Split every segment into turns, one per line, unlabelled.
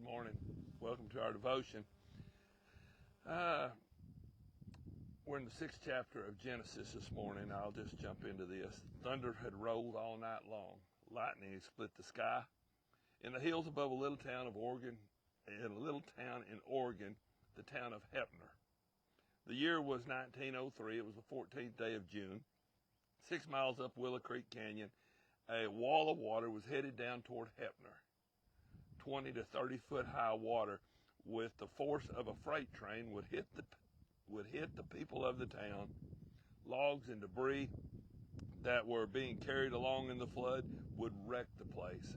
morning. Welcome to our devotion. We're in the 6th chapter of Genesis this morning. I'll just jump into this. Thunder had rolled all night long. Lightning had split the sky. In the hills above a little town of Oregon, the town of Heppner. The year was 1903. It was the 14th day of June. 6 miles up Willow Creek Canyon, a wall of water was headed down toward Heppner. 20 to 30 foot high water with the force of a freight train would hit the people of the town. Logs and debris that were being carried along in the flood would wreck the place.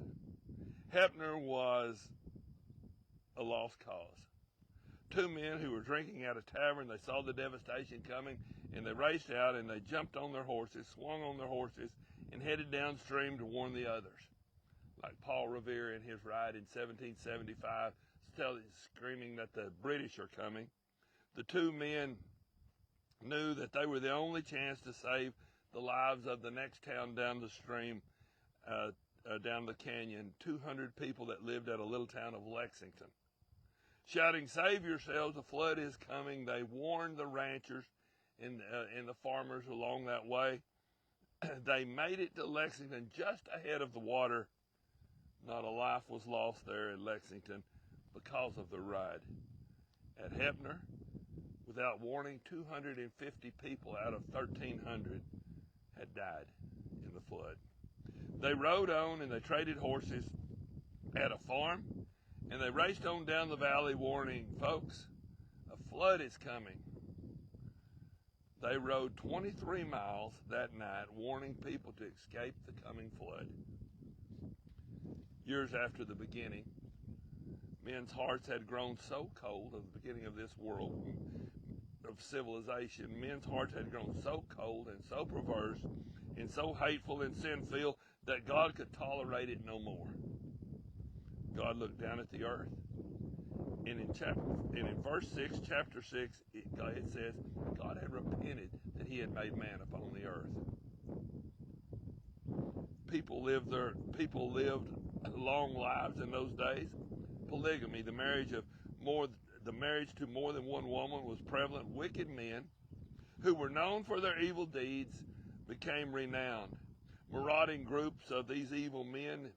Heppner was a lost cause. Two men who were drinking at a tavern, they saw the devastation coming, and they raced out and they jumped on their horses, swung on their horses, and headed downstream to warn the others. Like Paul Revere in his ride in 1775, screaming that the British are coming. The two men knew that they were the only chance to save the lives of the next town down the stream, down the canyon, 200 people that lived at a little town of Lexington. Shouting, "Save yourselves, the flood is coming," they warned the ranchers and the farmers along that way. They made it to Lexington just ahead of the water. Not a life was lost there in Lexington because of the ride. At Heppner, without warning, 250 people out of 1,300 had died in the flood. They rode on and they traded horses at a farm, and they raced on down the valley warning, "Folks, a flood is coming." They rode 23 miles that night warning people to escape the coming flood. Years after the beginning, men's hearts had grown so cold at the beginning of this world of civilization. Men's hearts had grown so cold and so perverse and so hateful and sin-filled that God could tolerate it no more. God looked down at the earth, and in verse 6, chapter 6, it says God had repented that he had made man upon the earth. People lived long lives in those days. Polygamy, the marriage to more than one woman, was prevalent. Wicked men who were known for their evil deeds became renowned. Marauding groups of these evil men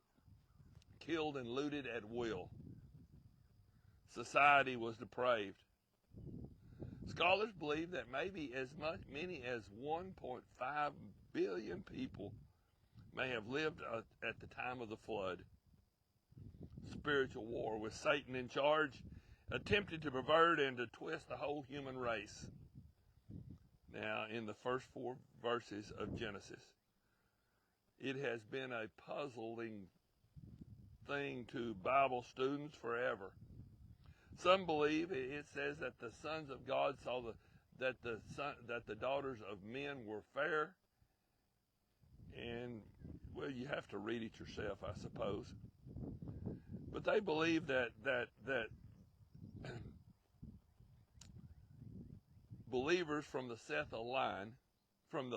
killed and looted at will. Society was depraved. Scholars believe that maybe many as 1.5 billion people may have lived at the time of the flood. Spiritual war, with Satan in charge, attempted to pervert and to twist the whole human race. Now, in the first 4 verses of Genesis, it has been a puzzling thing to Bible students forever. Some believe it says that the sons of God saw that the daughters of men were fair, and well, you have to read it yourself, I suppose. But they believe that believers from the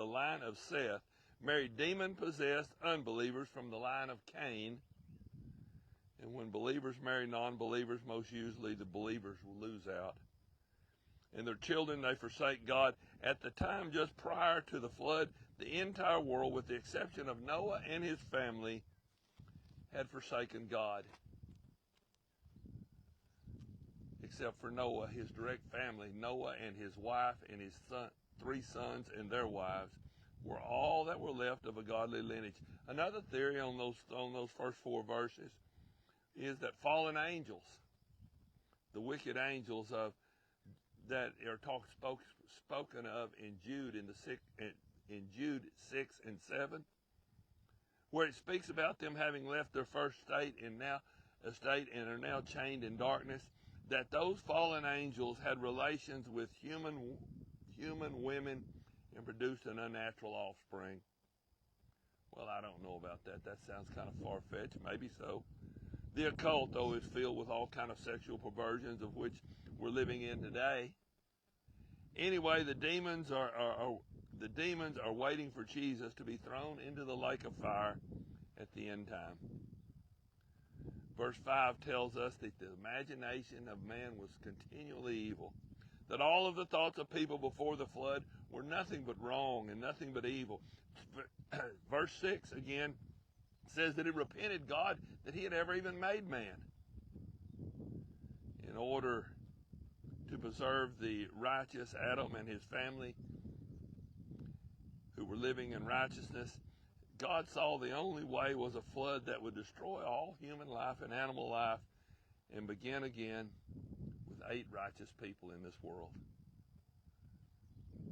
line of Seth, married demon-possessed unbelievers from the line of Cain. And when believers marry non-believers, most usually the believers will lose out. And their children, they forsake God. At the time just prior to the flood, the entire world, with the exception of Noah and his family, had forsaken God. Except for Noah, his direct family, Noah and his wife and his 3 sons and their wives, were all that were left of a godly lineage. Another theory on those first 4 verses is that fallen angels, the wicked angels that are spoken of in Jude Jude 6 and 7, where it speaks about them having left their first state and are now chained in darkness, that those fallen angels had relations with human women and produced an unnatural offspring. Well, I don't know about that. That sounds kind of far-fetched. Maybe so. The occult, though, is filled with all kind of sexual perversions, of which we're living in today. Anyway, the demons are waiting for Jesus to be thrown into the lake of fire at the end time. Verse 5 tells us that the imagination of man was continually evil, that all of the thoughts of people before the flood were nothing but wrong and nothing but evil. Verse 6 again says that it repented God that he had ever even made man. In order to preserve the righteous Adam and his family who were living in righteousness, God saw the only way was a flood that would destroy all human life and animal life and begin again with 8 righteous people in this world.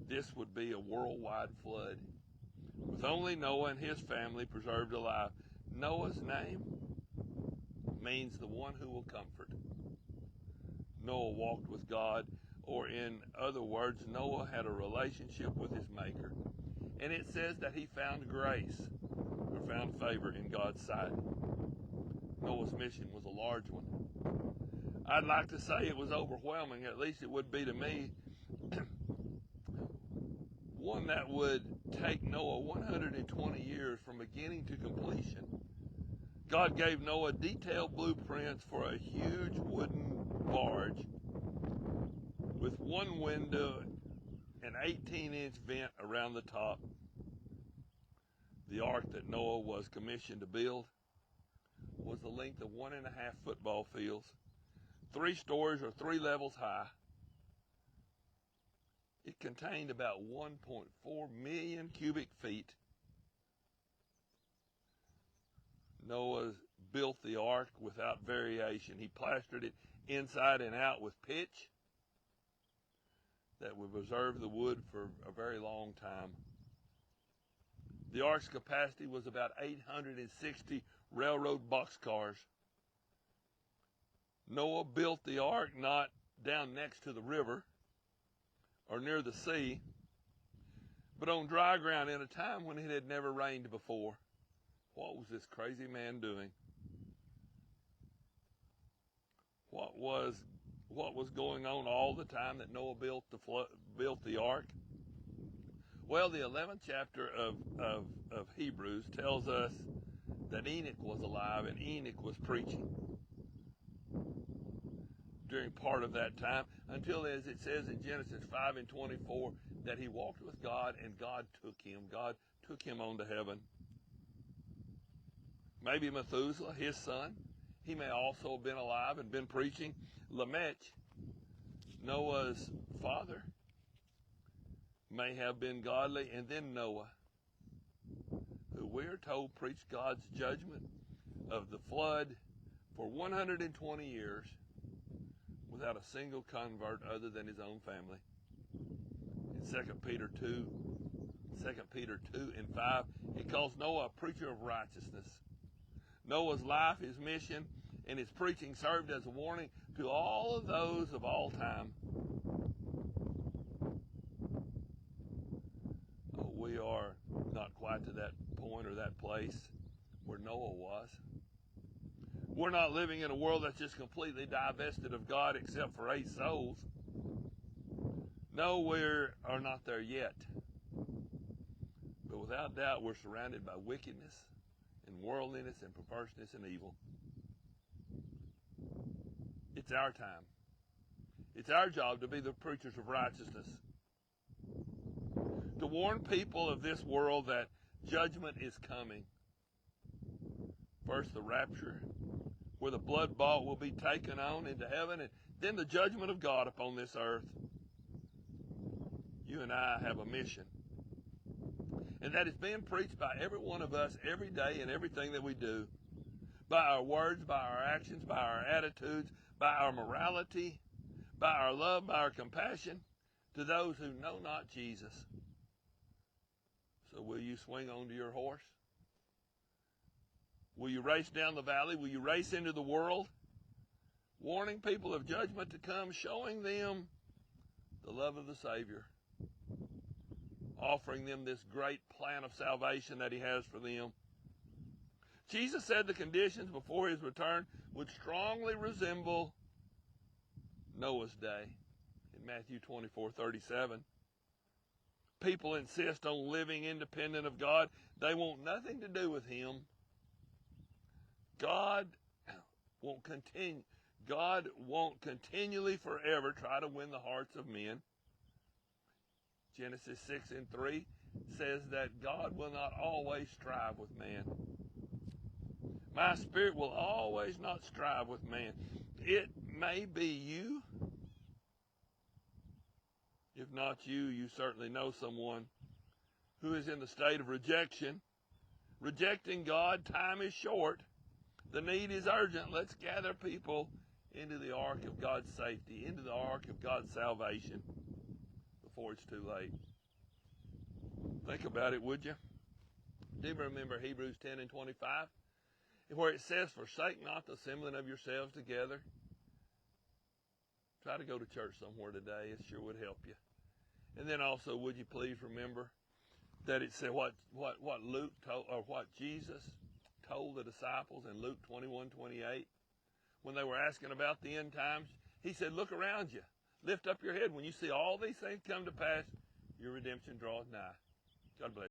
This would be a worldwide flood with only Noah and his family preserved alive. Noah's name means the one who will comfort. Noah walked with God, or in other words, Noah had a relationship with his Maker. And it says that he found grace, or found favor in God's sight. Noah's mission was a large one. I'd like to say it was overwhelming, at least it would be to me. One that would take Noah 120 years from beginning to completion. God gave Noah detailed blueprints for a huge wooden barge with one window, an 18-inch vent around the top. The ark that Noah was commissioned to build was the length of 1.5 football fields, 3 stories or 3 levels high. It contained about 1.4 million cubic feet. Noah built the ark without variation. He plastered it inside and out with pitch that would preserve the wood for a very long time. The ark's capacity was about 860 railroad boxcars. Noah built the ark not down next to the river or near the sea, but on dry ground in a time when it had never rained before. What was this crazy man doing? What was going on all the time that Noah built the ark? Well, the 11th chapter of Hebrews tells us that Enoch was alive and Enoch was preaching during part of that time, until, as it says in Genesis 5:24, that he walked with God and God took him. God took him on to heaven. Maybe Methuselah, his son, he may also have been alive and been preaching. Lamech, Noah's father, may have been godly. And then Noah, who we are told preached God's judgment of the flood for 120 years without a single convert other than his own family. In 2 Peter 2 and 5, it calls Noah a preacher of righteousness. Noah's life, his mission, and his preaching served as a warning to all of those of all time. Oh, we are not quite to that point or that place where Noah was. We're not living in a world that's just completely divested of God except for 8 souls. No, we are not there yet. But without doubt, we're surrounded by wickedness and worldliness and perverseness and evil. It's our time. It's our job to be the preachers of righteousness, to warn people of this world that judgment is coming. First, the rapture, where the blood-bought will be taken on into heaven, and then the judgment of God upon this earth. You and I have a mission, and that is being preached by every one of us every day in everything that we do, by our words, by our actions, by our attitudes, by our morality, by our love, by our compassion to those who know not Jesus. So will you swing onto your horse? Will you race down the valley? Will you race into the world? Warning people of judgment to come, showing them the love of the Savior, offering them this great plan of salvation that he has for them. Jesus said the conditions before his return would strongly resemble Noah's day in Matthew 24:37. People insist on living independent of God. They want nothing to do with him. God God won't continually forever try to win the hearts of men. Genesis 6:3 says that God will not always strive with man. My spirit will always not strive with man. It may be you. If not you, you certainly know someone who is in the state of rejection. Rejecting God, time is short. The need is urgent. Let's gather people into the ark of God's safety, into the ark of God's salvation before it's too late. Think about it, would you? Do you remember Hebrews 10:25? Where it says, forsake not the assembling of yourselves together. Try to go to church somewhere today. It sure would help you. And then also, would you please remember that it said what Luke told, or what Jesus told the disciples in Luke 21:28 when they were asking about the end times. He said, look around you. Lift up your head. When you see all these things come to pass, your redemption draweth nigh. God bless you.